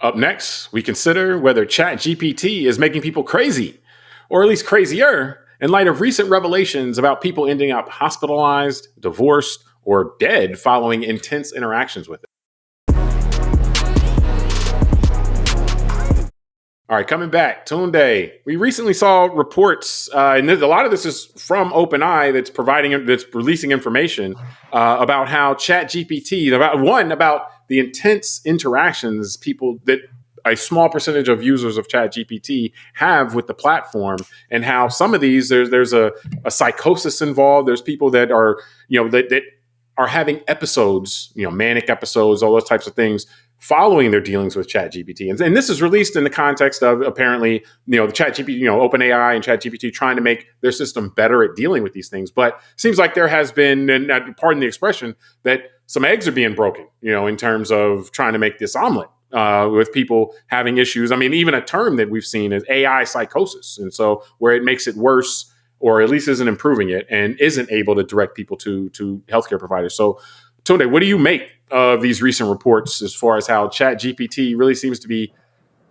Up next, we consider whether ChatGPT is making people crazy, or at least crazier, in light of recent revelations about people ending up hospitalized, divorced, or dead following intense interactions with it. All right, coming back, Tunde. We recently saw reports, and a lot of this is from OpenAI that's releasing information about how ChatGPT, about the intense interactions that a small percentage of users of ChatGPT have with the platform, and how some of these there's a psychosis involved. There's people that are that are having episodes, manic episodes, all those types of things, following their dealings with ChatGPT. And this is released in the context of apparently, the ChatGPT, OpenAI and ChatGPT trying to make their system better at dealing with these things. But it seems like there has been, and pardon the expression, that some eggs are being broken, in terms of trying to make this omelet with people having issues. I mean, even a term that we've seen is AI psychosis. And so where it makes it worse, or at least isn't improving it, and isn't able to direct people to healthcare providers. So Tunde, what do you make of these recent reports as far as how ChatGPT really seems to be,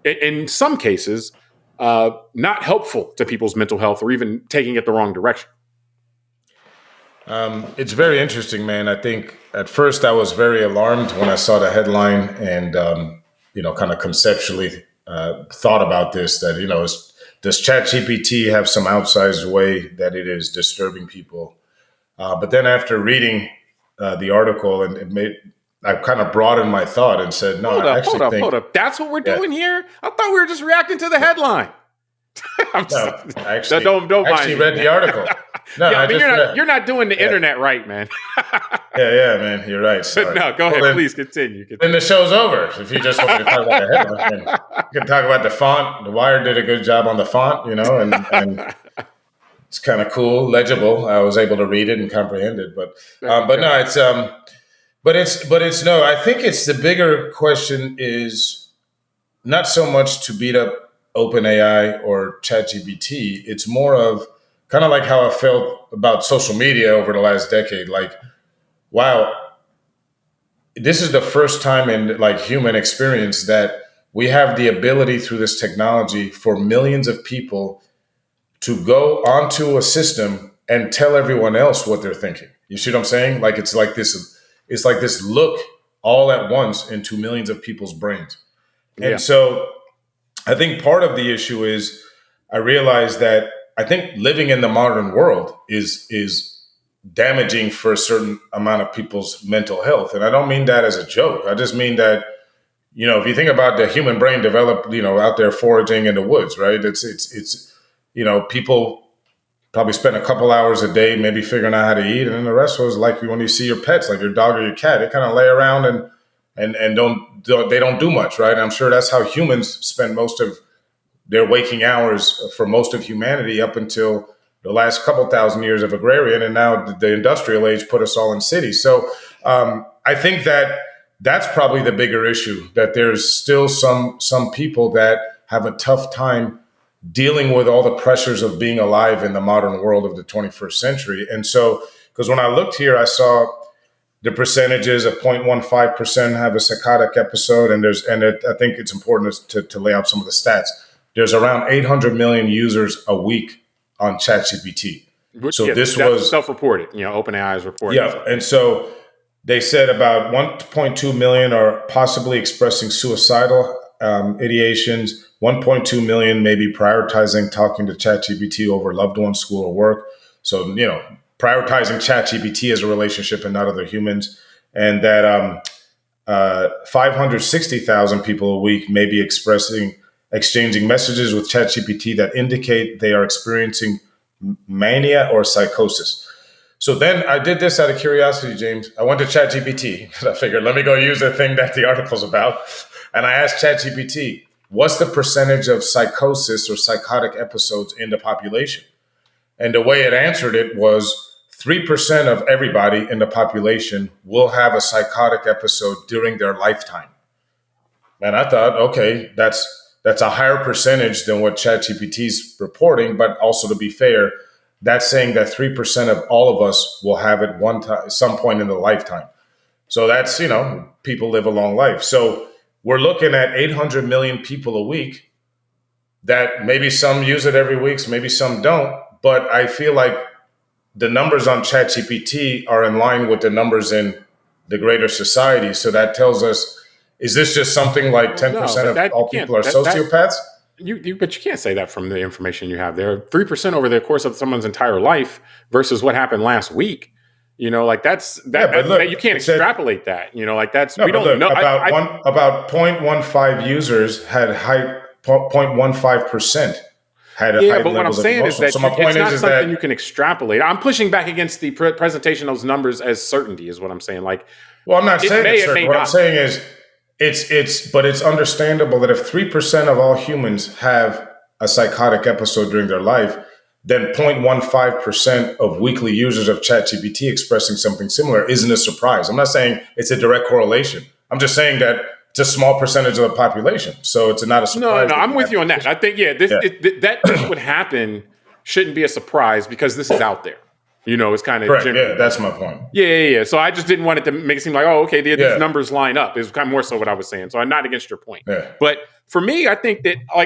in some cases, not helpful to people's mental health, or even taking it the wrong direction? It's very interesting, man. I think at first I was very alarmed when I saw the headline and, kind of conceptually thought about this, that, does ChatGPT have some outsized way that it is disturbing people? But then after reading the article, and I kind of broadened my thought and said, no, hold up. That's what we're doing here? I thought we were just reacting to the headline. I actually read the article. No, you're not doing the internet right, man. yeah, man, you're right. Sorry. No, go ahead. Please continue. Then the show's over. If you just want to talk about the headline, you can talk about the font. The Wire did a good job on the font, and it's kind of cool, legible. I was able to read it and comprehend it, but no, it's no. I think it's the bigger question is not so much to beat up OpenAI or ChatGPT. It's more of kind of like how I felt about social media over the last decade. Like, wow, this is the first time in human experience that we have the ability through this technology for millions of people to go onto a system and tell everyone else what they're thinking. You see what I'm saying? It's like this look all at once into millions of people's brains. And so I think part of the issue is I realized that I think living in the modern world is damaging for a certain amount of people's mental health. And I don't mean that as a joke. I just mean that, if you think about the human brain developed, out there foraging in the woods, right? It's people probably spend a couple hours a day maybe figuring out how to eat. And then the rest was like when you see your pets, like your dog or your cat, they kind of lay around and don't do much, right? And I'm sure that's how humans spend most of their waking hours for most of humanity up until the last couple thousand years of agrarian, and now the industrial age put us all in cities. So I think that's probably the bigger issue, that there's still some people that have a tough time dealing with all the pressures of being alive in the modern world of the 21st century. And so, because when I looked here, I saw the percentages of 0.15% have a psychotic episode, and I think it's important to lay out some of the stats. There's around 800 million users a week on ChatGPT. So this was self-reported. OpenAI is reporting. Yeah, and so they said about 1.2 million are possibly expressing suicidal ideations. 1.2 million maybe prioritizing talking to ChatGPT over loved ones, school, or work. So prioritizing ChatGPT as a relationship and not other humans, and that 560,000 people a week may be exchanging messages with ChatGPT that indicate they are experiencing mania or psychosis. So then I did this out of curiosity, James. I went to ChatGPT because I figured, let me go use the thing that the article's about. And I asked ChatGPT, what's the percentage of psychosis or psychotic episodes in the population? And the way it answered it was 3% of everybody in the population will have a psychotic episode during their lifetime. And I thought, okay, that's a higher percentage than what ChatGPT's reporting, but also to be fair, that's saying that 3% of all of us will have it some point in the lifetime. So that's, people live a long life. So we're looking at 800 million people a week that maybe some use it every week, maybe some don't. But I feel like the numbers on ChatGPT are in line with the numbers in the greater society. So that tells us, is this just something like Well, no, 10% but of that you all can't people are that sociopaths? but you can't say that from the information you have there. 3% over the course of someone's entire life versus what happened last week. Like Yeah, but that you look, can't it said, extrapolate that. Like that's no, we but don't look, know. about 0.15 users had 0.15% had Yeah, high but what I'm levels of saying is emotional. So that my it's point not is something you that, can extrapolate. I'm pushing back against the presentation of those numbers as certainty, is what I'm saying. Like well, I'm not it saying may, it's it certain. may What I'm not. saying is but it's understandable that if 3% of all humans have a psychotic episode during their life, then 0.15% of weekly users of ChatGPT expressing something similar isn't a surprise. I'm not saying it's a direct correlation. I'm just saying that it's a small percentage of the population. So it's not a No, surprise no, that I'm you with have you on this that. issue. I think Yeah. that this would happen shouldn't be a surprise because this is out there. It's kind of Correct. generally Yeah, known. that's my point. Yeah. So I just didn't want it to make it seem like, oh, okay, these Yeah. numbers line up. Is kind of more so what I was saying. So I'm not against your point, Yeah. but for me, I think that I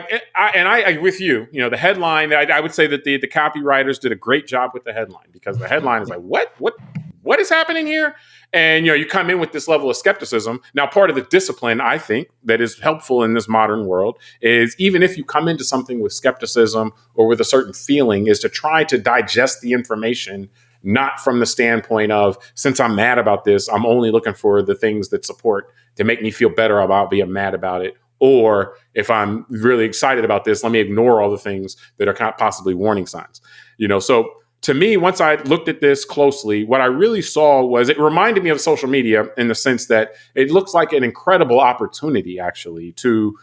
agree with you. The headline. I would say that the copywriters did a great job with the headline because the headline is like, what is happening here? And you come in with this level of skepticism. Now, part of the discipline I think that is helpful in this modern world is even if you come into something with skepticism or with a certain feeling, is to try to digest the information not from the standpoint of, since I'm mad about this, I'm only looking for the things that support to make me feel better about being mad about it. Or if I'm really excited about this, let me ignore all the things that are possibly warning signs. So to me, once I looked at this closely, what I really saw was it reminded me of social media in the sense that it looks like an incredible opportunity actually to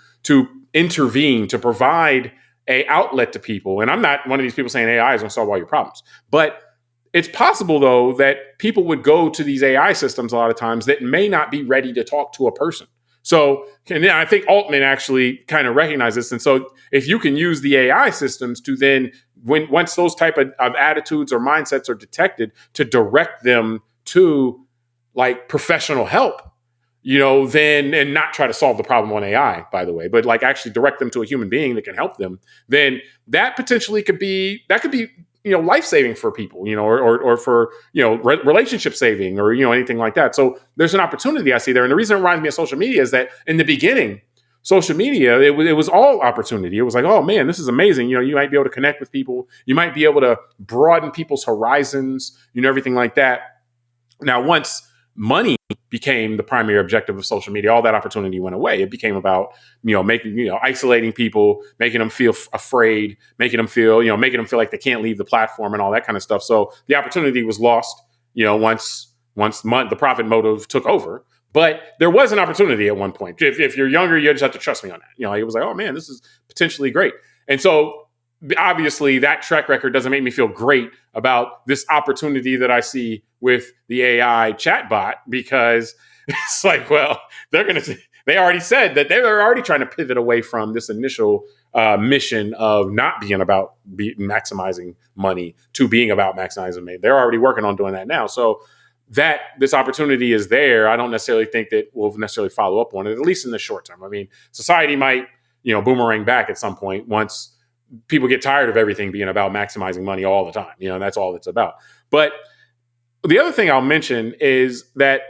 intervene, to provide a outlet to people. And I'm not one of these people saying AI is going to solve all your problems, but it's possible, though, that people would go to these AI systems a lot of times that may not be ready to talk to a person. So, and I think Altman actually kind of recognized this. And so if you can use the AI systems to then, once those type of attitudes or mindsets are detected, to direct them to like professional help, then, and not try to solve the problem on AI, by the way, but like actually direct them to a human being that can help them, then that potentially could be life saving for people, or for, relationship saving or, anything like that. So there's an opportunity I see there. And the reason it reminds me of social media is that in the beginning, social media, it was all opportunity. It was like, oh man, this is amazing. You might be able to connect with people. You might be able to broaden people's horizons, everything like that. Now, once money became the primary objective of social media, all that opportunity went away. It became about, making, isolating people, making them feel afraid, making them feel like they can't leave the platform and all that kind of stuff. So the opportunity was lost, once the profit motive took over. But there was an opportunity at one point. If you're younger, you just have to trust me on that. It was like, oh man, this is potentially great. And so obviously that track record doesn't make me feel great about this opportunity that I see with the AI chatbot, because it's like, well, they already said that they're already trying to pivot away from this initial mission of not being about maximizing money to being about maximizing money. They're already working on doing that now. So that this opportunity is there. I don't necessarily think that we'll necessarily follow up on it, at least in the short term. I mean, society might, boomerang back at some point once people get tired of everything being about maximizing money all the time. That's all it's about. But the other thing I'll mention is that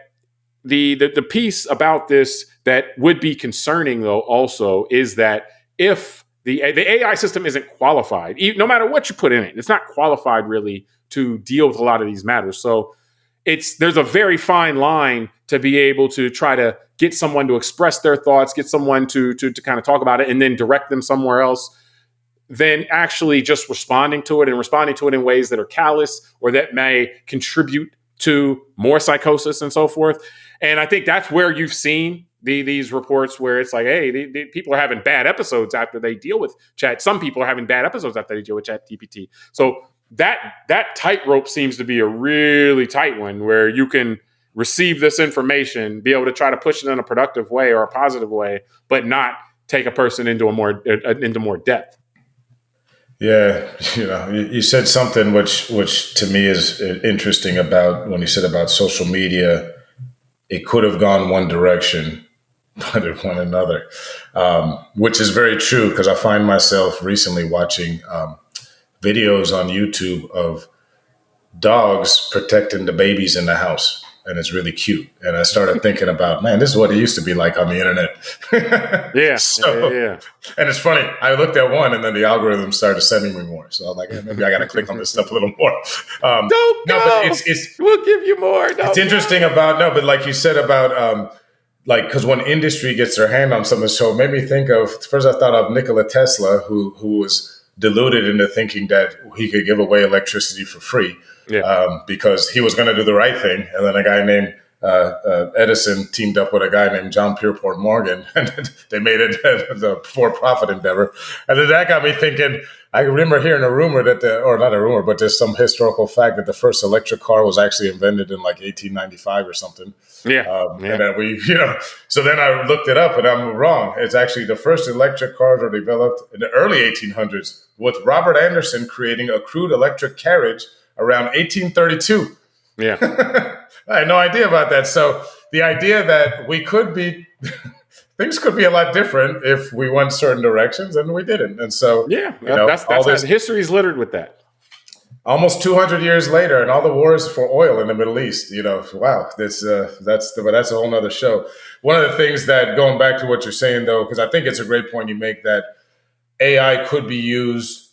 the piece about this that would be concerning, though, also is that if the AI system isn't qualified, no matter what you put in it, it's not qualified really to deal with a lot of these matters. So there's a very fine line to be able to try to get someone to express their thoughts, get someone to kind of talk about it, and then direct them somewhere else, than actually just responding to it in ways that are callous or that may contribute to more psychosis and so forth. And I think that's where you've seen these reports where it's like, hey, the people are having bad episodes after they deal with chat. Some people are having bad episodes after they deal with ChatGPT. So that tightrope seems to be a really tight one, where you can receive this information, be able to try to push it in a productive way or a positive way, but not take a person into more depth. Yeah, you said something which to me is interesting about when you said about social media. It could have gone one direction, but in one another, which is very true because I find myself recently watching videos on YouTube of dogs protecting the babies in the house. And it's really cute. And I started thinking about, man, this is what it used to be like on the internet. Yeah, So, yeah. and it's funny. I looked at one, and then the algorithm started sending me more. So I was like, maybe I got to click on this stuff a little more. Don't go. No, but it's we'll give you more. it's interesting about but like you said about like because when industry gets their hand on something, so it made me think of first. I thought of Nikola Tesla, who was deluded into thinking that he could give away electricity for free. Yeah. Because he was going to do the right thing. And then a guy named Edison teamed up with a guy named John Pierpont Morgan, and they made it the for-profit endeavor. And then that got me thinking, I remember hearing a rumor that or not a rumor, but there's some historical fact that the first electric car was actually invented in like 1895 or something. Yeah. And then so then I looked it up and I'm wrong. It's actually the first electric cars were developed in the early 1800s with Robert Anderson creating a crude electric carriage around 1832. Yeah. I had no idea about that. So the idea that we could be, things could be a lot different if we went certain directions, and we didn't. And so, that's all this history is littered with that. Almost 200 years later, and all the wars for oil in the Middle East. Wow, that's a whole nother show. One of the things that, going back to what you're saying though, because I think it's a great point you make, that AI could be used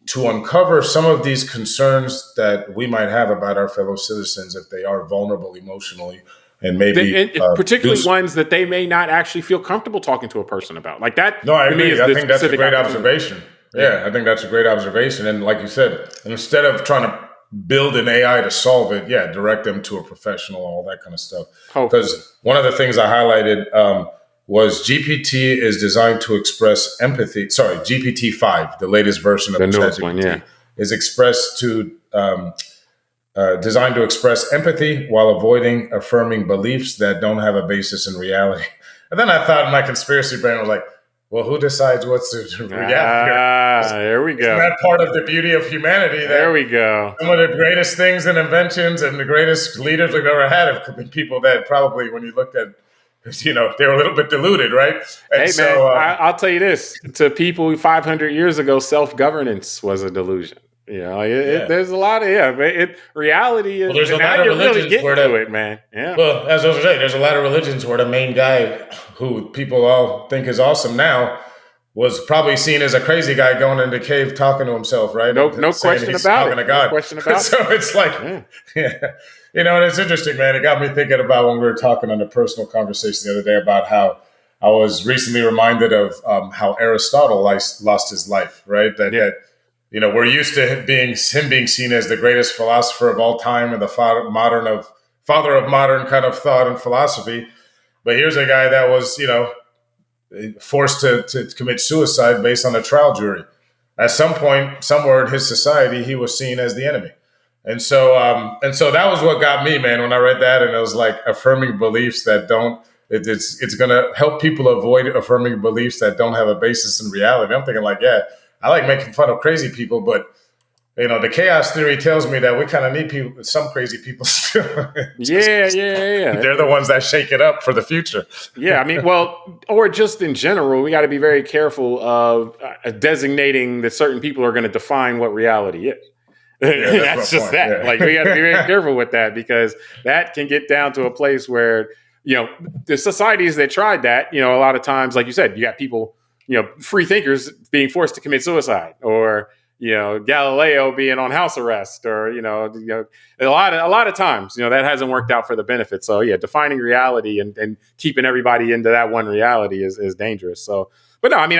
to uncover some of these concerns that we might have about our fellow citizens if they are vulnerable emotionally, and maybe particularly ones that they may not actually feel comfortable talking to a person about, like that. No, I agree. I think that's a great observation. Yeah, I think that's a great observation. And like you said, instead of trying to build an AI to solve it, direct them to a professional, all that kind of stuff. Because one of the things I highlighted was GPT is designed to express empathy. Sorry, GPT-5, the latest version of ChatGPT, is designed to express empathy while avoiding affirming beliefs that don't have a basis in reality. And then I thought, my conspiracy brain was like, well, who decides what's the reality? There we go. Isn't that part of the beauty of humanity? There we go. Some of the greatest things and inventions and the greatest leaders we've ever had have been people that probably, when you looked at, they were a little bit deluded, right? And man, I'll tell you this: to people 500 years ago, self-governance was a delusion. There's a lot of reality is. Well, there's a lot of religions where it, man. Yeah. Well, as I was saying, there's a lot of religions where the main guy, who people all think is awesome now, was probably seen as a crazy guy going into the cave talking to himself, right? No question about it. No question about it. So it's like, and it's interesting, man. It got me thinking about when we were talking on a personal conversation the other day about how I was recently reminded of how Aristotle lost his life, right? We're used to him being seen as the greatest philosopher of all time and the father of modern kind of thought and philosophy. But here's a guy that was, forced to commit suicide based on a trial jury. At some point, somewhere in his society, he was seen as the enemy. And so that was what got me, man, when I read that. And it was like affirming beliefs that it's going to help people avoid affirming beliefs that don't have a basis in reality. I'm thinking like, I like making fun of crazy people, but the chaos theory tells me that we kind of need some crazy people. Yeah. They're the ones that shake it up for the future. Yeah, I mean, or just in general, we got to be very careful of designating that certain people are going to define what reality is. That's just that. Yeah. Like, we got to be very careful with that, because that can get down to a place where, the societies that tried that, a lot of times, like you said, you got people, free thinkers being forced to commit suicide, or, Galileo being on house arrest, or, a lot of times, that hasn't worked out for the benefit. So defining reality and keeping everybody into that one reality is dangerous. So, but no, I mean,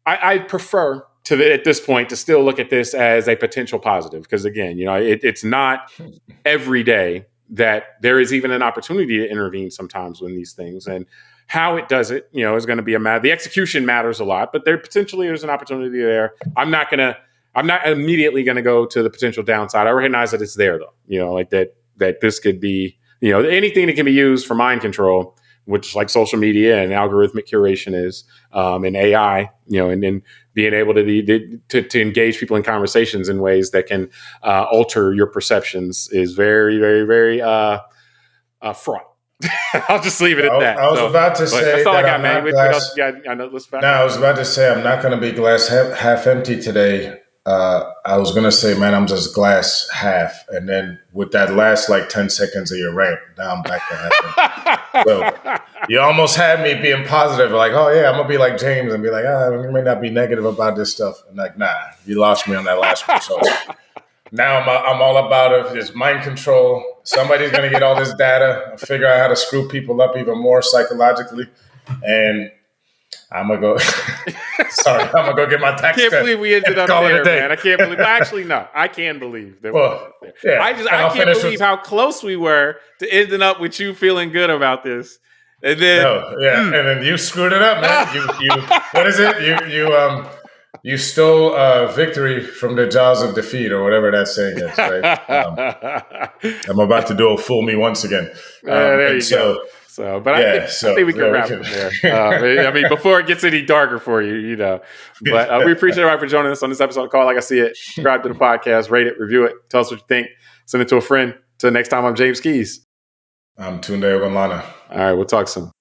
I prefer at this point to still look at this as a potential positive, because again, it's not every day that there is even an opportunity to intervene sometimes when these things, and how it does it, is going to be the execution matters a lot, but there's an opportunity there. I'm not immediately going to go to the potential downside. I recognize that it's there though, like that this could be, anything that can be used for mind control, which like social media and algorithmic curation is, and AI, and then being able to engage people in conversations in ways that can alter your perceptions is very, very, very fraught. I'll just leave it at that. I was about to but say that's all I that got, I'm man. not What else glass. you got? I know. Let's No, I was about to say I'm not going to be glass half empty today. I was going to say, man, I'm just glass half, and then with that last like 10 seconds of your rant, now I'm back to half empty. So you almost had me being positive, like, oh yeah, I'm gonna be like James and be like, you may not be negative about this stuff. And like, nah, you lost me on that last one. So now I'm all about it. It's mind control. Somebody's gonna get all this data, figure out how to screw people up even more psychologically, and I'm gonna go. Sorry, I'm gonna go get my tax. I can't believe we ended up there, man. I can't believe. Actually, no, I can believe that we ended up there. Yeah, I can't believe how close we were to ending up with you feeling good about this. And then, and then you screwed it up, man. You what is it? You stole victory from the jaws of defeat, or whatever that saying is, right? I'm about to do a fool me once again. There you go. So, but I think we can wrap it there. I mean, before it gets any darker for you, you know. But we appreciate everybody for joining us on this episode of Call Like I See It. Subscribe to the podcast, rate it, review it, tell us what you think, send it to a friend. Till next time, I'm James Keys. I'm Tunde Ogunlana. All right, we'll talk soon.